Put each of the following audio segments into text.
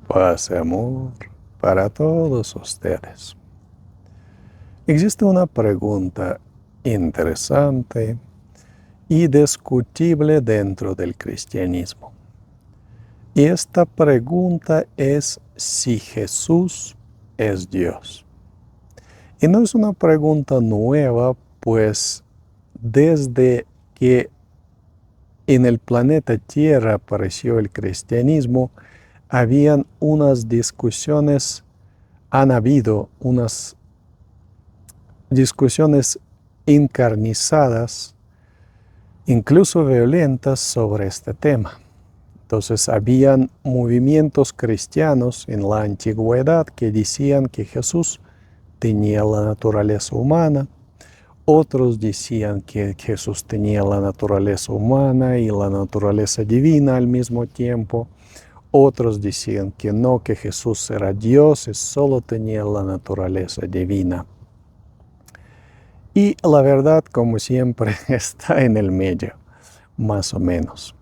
Paz y amor para todos ustedes. Existe una pregunta interesante y discutible dentro del cristianismo. Y esta pregunta es si Jesús es Dios. Y no es una pregunta nueva, pues desde que en el planeta Tierra apareció el cristianismo, habían unas discusiones, han habido unas discusiones encarnizadas, incluso violentas, sobre este tema. Entonces, habían movimientos cristianos en la antigüedad que decían que Jesús tenía la naturaleza humana. Otros decían que Jesús tenía la naturaleza humana y la naturaleza divina al mismo tiempo. Otros decían que no, que Jesús era Dios y solo tenía la naturaleza divina. Y la verdad, como siempre, está en el medio, más o menos.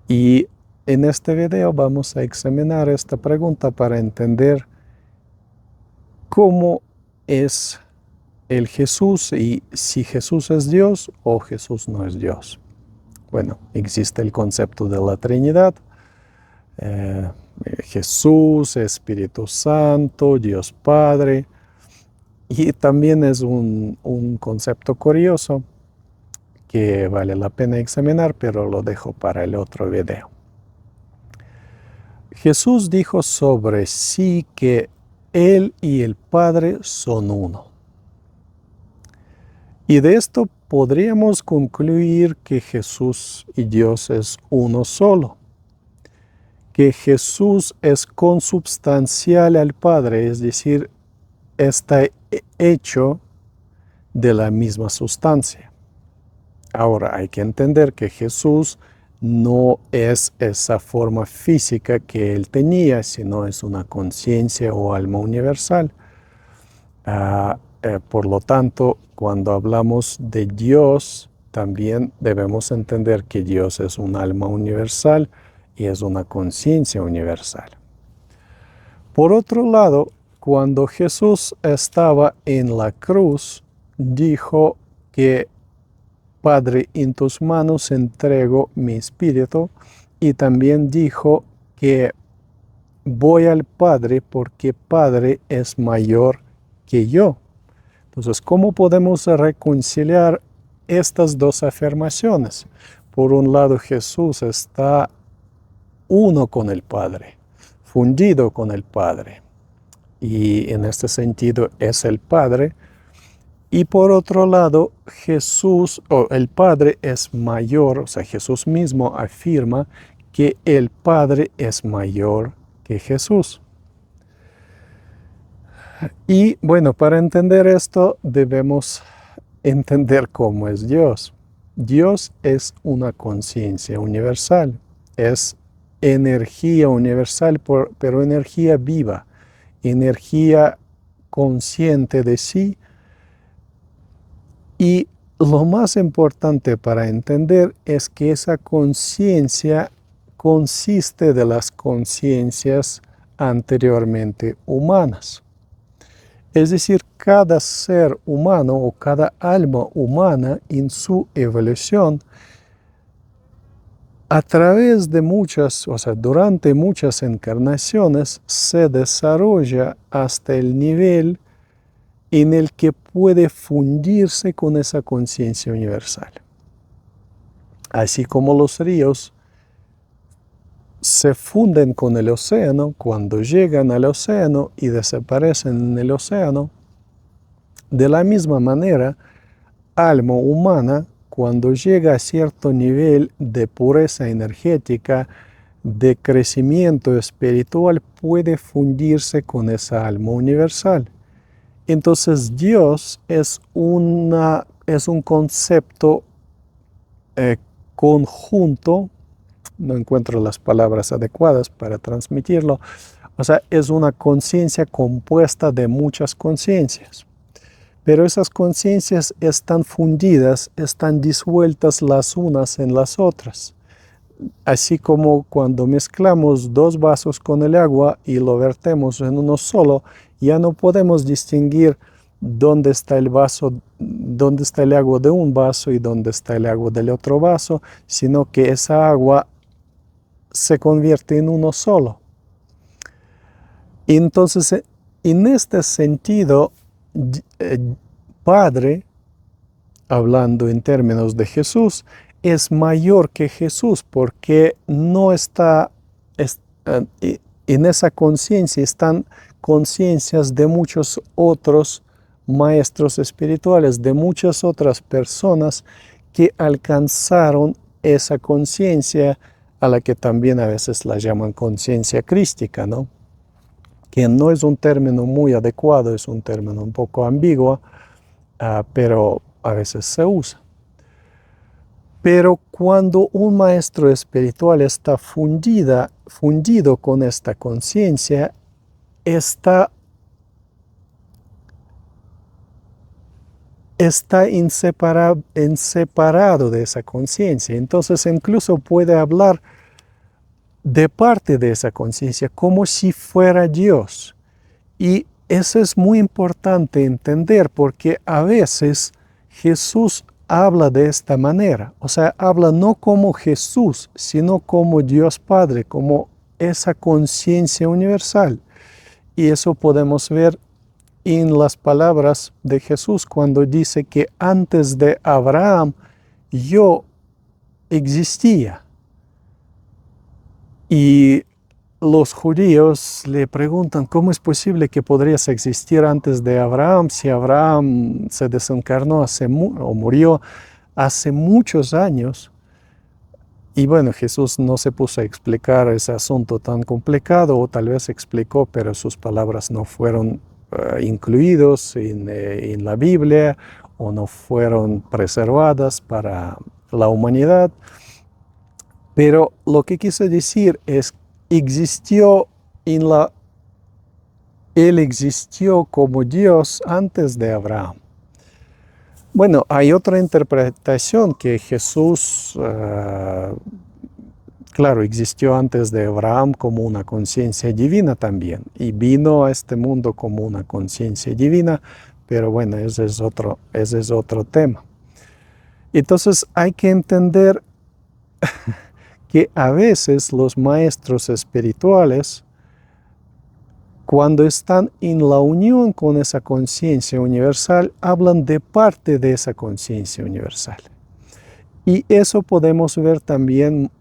Y en este video vamos a examinar esta pregunta para entender cómo es el Jesús y si Jesús es Dios o Jesús no es Dios. Bueno, existe el concepto de la Trinidad. Jesús, Espíritu Santo, Dios Padre. Y también es un concepto curioso que vale la pena examinar, pero lo dejo para el otro video. Jesús dijo sobre sí que Él y el Padre son uno. Y de esto podríamos concluir que Jesús y Dios es uno solo, que Jesús es consubstancial al Padre, es decir, está hecho de la misma sustancia. Ahora, hay que entender que Jesús no es esa forma física que Él tenía, sino es una conciencia o alma universal. Por lo tanto, cuando hablamos de Dios, también debemos entender que Dios es un alma universal y es una conciencia universal. Por otro lado, cuando Jesús estaba en la cruz, dijo que Padre, en tus manos entrego mi espíritu, y también dijo que voy al Padre porque Padre es mayor que yo. Entonces, ¿cómo podemos reconciliar estas dos afirmaciones? Por un lado, Jesús está uno con el Padre, fundido con el Padre, y en este sentido es el Padre. Y por otro lado, Jesús o el Padre es mayor, o sea, Jesús mismo afirma que el Padre es mayor que Jesús. Y bueno, para entender esto debemos entender cómo es Dios. Dios es una conciencia universal, es energía universal, pero energía viva, energía consciente de sí. Y lo más importante para entender es que esa conciencia consiste de las conciencias anteriormente humanas. Es decir, cada ser humano o cada alma humana en su evolución, a través de durante muchas encarnaciones, se desarrolla hasta el nivel en el que puede fundirse con esa conciencia universal. Así como los ríos se funden con el océano cuando llegan al océano y desaparecen en el océano, de la misma manera, alma humana, cuando llega a cierto nivel de pureza energética, de crecimiento espiritual, puede fundirse con esa alma universal. Entonces Dios es un concepto conjunto, no encuentro las palabras adecuadas para transmitirlo, o sea, es una conciencia compuesta de muchas conciencias. Pero esas conciencias están fundidas, están disueltas las unas en las otras. así como cuando mezclamos dos vasos con el agua y lo vertemos en uno solo, ya no podemos distinguir dónde está el vaso, dónde está el agua de un vaso y dónde está el agua del otro vaso, sino que esa agua se convierte en uno solo. Y entonces, en este sentido, Padre, hablando en términos de Jesús, es mayor que Jesús porque no está en esa conciencia, están conciencias de muchos otros maestros espirituales, de muchas otras personas que alcanzaron esa conciencia, a la que también a veces la llaman conciencia crística, ¿no? Que no es un término muy adecuado, es un término un poco ambiguo, pero a veces se usa. Pero cuando un maestro espiritual está fundido con esta conciencia, está inseparado de esa conciencia. Entonces incluso puede hablar de parte de esa conciencia como si fuera Dios. Y eso es muy importante entender porque a veces Jesús habla de esta manera, o sea, habla no como Jesús, sino como Dios Padre, como esa conciencia universal. Y eso podemos ver en las palabras de Jesús cuando dice que antes de Abraham yo existía. Y los judíos le preguntan, ¿cómo es posible que podrías existir antes de Abraham si Abraham se desencarnó o murió hace muchos años? Y bueno, Jesús no se puso a explicar ese asunto tan complicado, o tal vez explicó, pero sus palabras no fueron incluidos en la Biblia o no fueron preservadas para la humanidad. Pero lo que quise decir es, Él existió como Dios antes de Abraham. Bueno, hay otra interpretación que Jesús, claro, existió antes de Abraham como una conciencia divina también, y vino a este mundo como una conciencia divina, pero bueno, ese es otro tema. Entonces hay que entender que a veces los maestros espirituales, cuando están en la unión con esa conciencia universal, hablan de parte de esa conciencia universal. Y eso podemos ver también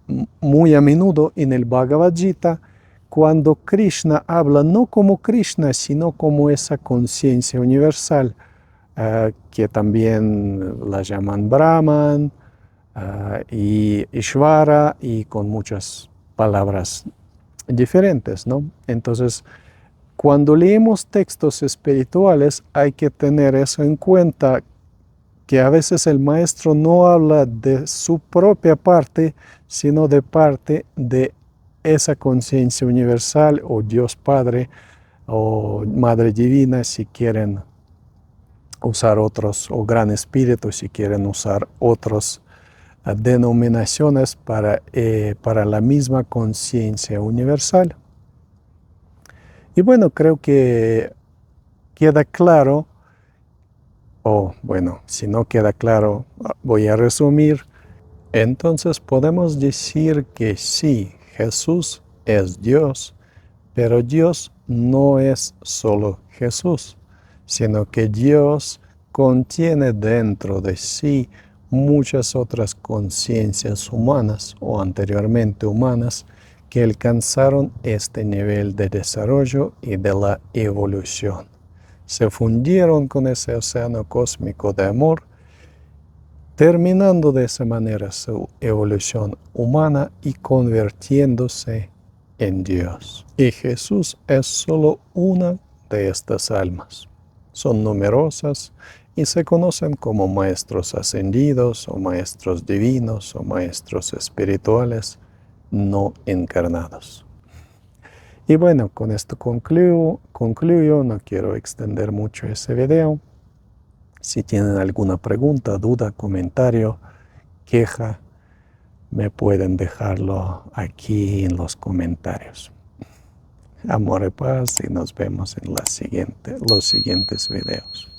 muy a menudo en el Bhagavad Gita, cuando Krishna habla no como Krishna, sino como esa conciencia universal, que también la llaman Brahman, y Ishvara, y con muchas palabras diferentes, ¿no? Entonces, cuando leemos textos espirituales hay que tener eso en cuenta, que a veces el maestro no habla de su propia parte, sino de parte de esa conciencia universal, o Dios Padre, o Madre Divina, si quieren usar otros, o Gran Espíritu, si quieren usar otros denominaciones para la misma conciencia universal. Y bueno, creo que queda claro, o bueno, si no queda claro, voy a resumir. Entonces podemos decir que sí, Jesús es Dios, pero Dios no es solo Jesús, sino que Dios contiene dentro de sí muchas otras conciencias humanas o anteriormente humanas que alcanzaron este nivel de desarrollo y de la evolución. Se fundieron con ese océano cósmico de amor, terminando de esa manera su evolución humana y convirtiéndose en Dios. Y Jesús es solo una de estas almas. Son numerosas y se conocen como maestros ascendidos o maestros divinos o maestros espirituales no encarnados. Y bueno, con esto concluyo, no quiero extender mucho ese video. Si tienen alguna pregunta, duda, comentario, queja, me pueden dejarlo aquí en los comentarios. Amor y paz y nos vemos en los siguientes videos.